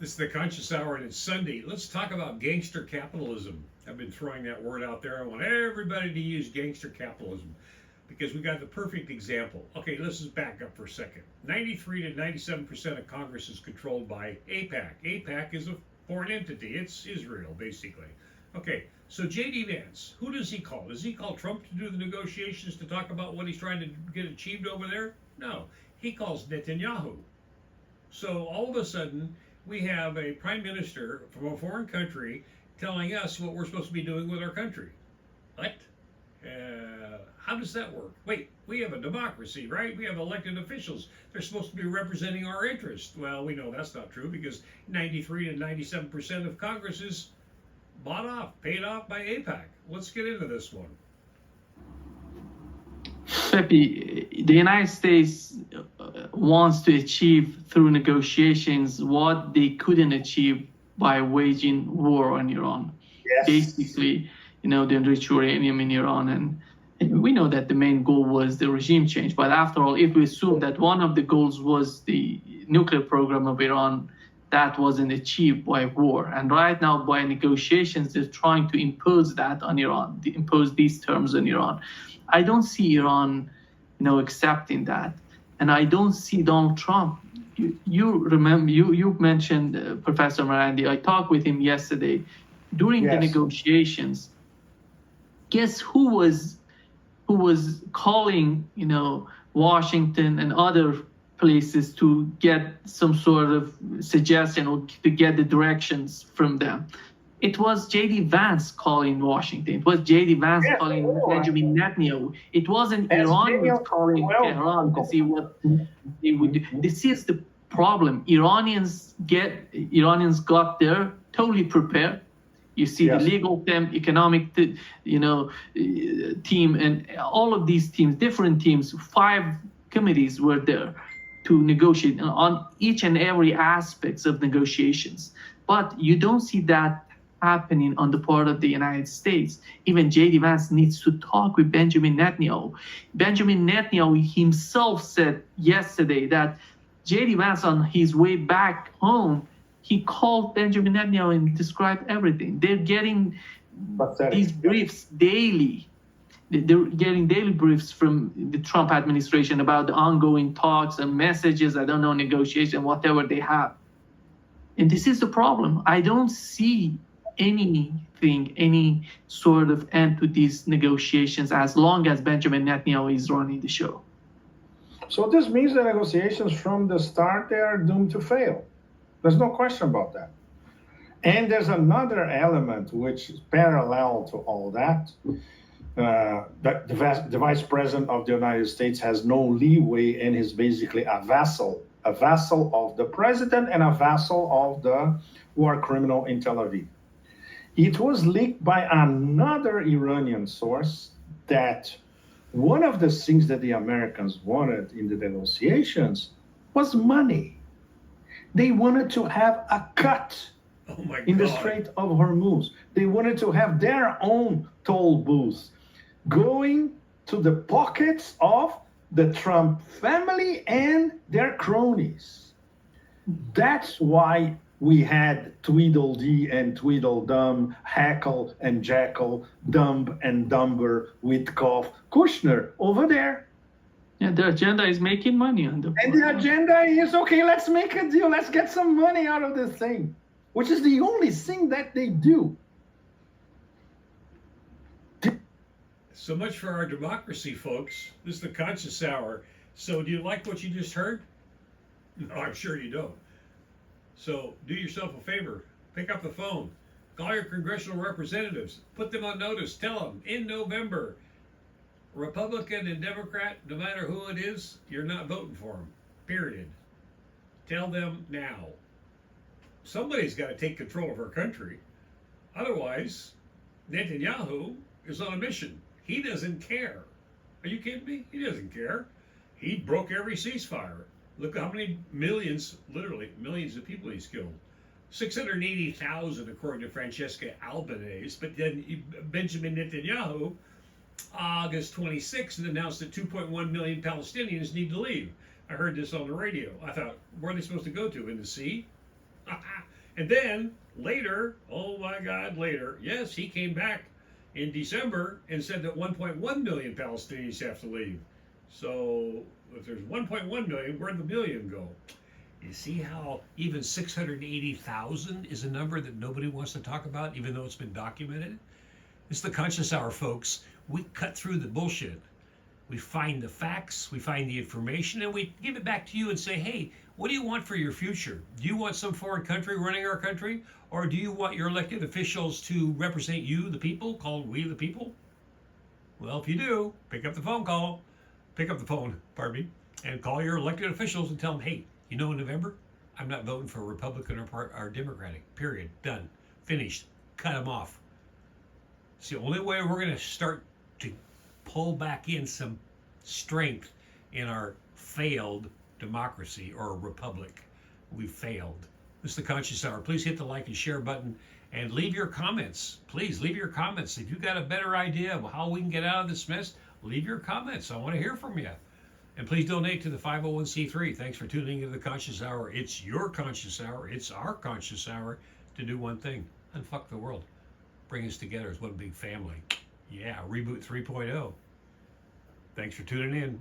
This is the Conscious Hour, and it's Sunday. Let's talk about gangster capitalism. I've been throwing that word out there. I want everybody to use gangster capitalism because we got the perfect example. Okay, let's just back up for a second. 93 to 97% of Congress is controlled by AIPAC. AIPAC is a foreign entity. It's Israel, basically. Okay, so J.D. Vance, who does he call? Does he call Trump to do the negotiations to talk about what he's trying to get achieved over there? No, he calls Netanyahu. So all of a sudden, we have a prime minister from a foreign country telling us what we're supposed to be doing with our country. What? How does that work? Wait, we have a democracy, right? We have elected officials. They're supposed to be representing our interests. Well, we know that's not true because 93 to 97% of Congress is bought off, paid off by AIPAC. Let's get into this one. Pepe, the United States wants to achieve through negotiations what they couldn't achieve by waging war on Iran. Yes. Basically, the enriched uranium in Iran. And we know that the main goal was the regime change. But after all, if we assume that one of the goals was the nuclear program of Iran, that wasn't achieved by war. And right now, by negotiations, they're trying to impose that on Iran, impose these terms on Iran. I don't see Iran, accepting that, and I don't see Donald Trump. You remember you mentioned Professor Morandi. I talked with him yesterday during the negotiations. Guess who was calling Washington and other places to get some sort of suggestion or to get the directions from them? It was J.D. Vance calling Washington. It was J.D. Vance calling Benjamin Netanyahu. It wasn't Iranians calling Tehran to see what they would do. This is the problem. Iranians got there totally prepared. You see the legal team, economic, team, and all of these teams, different teams, 5 committees were there to negotiate on each and every aspects of negotiations. But you don't see that happening on the part of the United States. Even J.D. Vance needs to talk with Benjamin Netanyahu. Benjamin Netanyahu himself said yesterday that J.D. Vance, on his way back home, he called Benjamin Netanyahu and described everything. They're getting these briefs daily. They're getting daily briefs from the Trump administration about the ongoing talks and messages, negotiation, whatever they have. And this is the problem. I don't see any sort of end to these negotiations as long as Benjamin Netanyahu is running the show. So this means the negotiations from the start, they are doomed to fail. There's no question about that. And there's another element which is parallel to all that. That the vice president of the United States has no leeway and is basically a vassal of the president and a vassal of the war criminal in Tel Aviv. It was leaked by another Iranian source that one of the things that the Americans wanted in the negotiations was money. They wanted to have a cut in the Strait of Hormuz. They wanted to have their own toll booths going to the pockets of the Trump family and their cronies. That's why we had Tweedledee and Tweedledum, Hackle and Jackal, Dumb and Dumber, Witkoff, Kushner over there. Yeah, the agenda is making money on the. And the agenda is, okay, let's make a deal. Let's get some money out of this thing, which is the only thing that they do. So much for our democracy, folks. This is the Conscious Hour. So do you like what you just heard? No, I'm sure you don't. So do yourself a favor. Pick up the phone. Call your congressional representatives. Put them on notice. Tell them in November, Republican and Democrat, no matter who it is, you're not voting for them. Period. Tell them now. Somebody's got to take control of our country. Otherwise, Netanyahu is on a mission. He doesn't care. Are you kidding me? He doesn't care. He broke every ceasefire. Look how many millions, literally millions of people he's killed. 680,000 according to Francesca Albanese. But then Benjamin Netanyahu, August 26th, announced that 2.1 million Palestinians need to leave. I heard this on the radio. I thought, where are they supposed to go to? In the sea? And then later, oh my God, later, yes, he came back in December and said that 1.1 million Palestinians have to leave. So if there's 1.1 million, where'd the million go? You see how even 680,000 is a number that nobody wants to talk about, even though it's been documented? It's the Conscious Hour, folks. We cut through the bullshit. We find the facts, we find the information, and we give it back to you and say, hey, what do you want for your future? Do you want some foreign country running our country? Or do you want your elected officials to represent you, the people, called we the people? Well, if you do, pick up the phone, and call your elected officials and tell them, hey, you know, in November, I'm not voting for Republican or Democratic, period, done, finished, cut them off. It's the only way we're going to start to pull back in some strength in our failed democracy or republic. We failed. This is the Conscious Hour. Please hit the like and share button and leave your comments. Please leave your comments. If you've got a better idea of how we can get out of this mess, leave your comments. I want to hear from you. And please donate to the 501c3. Thanks for tuning into the Conscious Hour. It's your Conscious Hour. It's our Conscious Hour to do one thing: unfuck the world. Bring us together as one big family. Yeah, Reboot 3.0. Thanks for tuning in.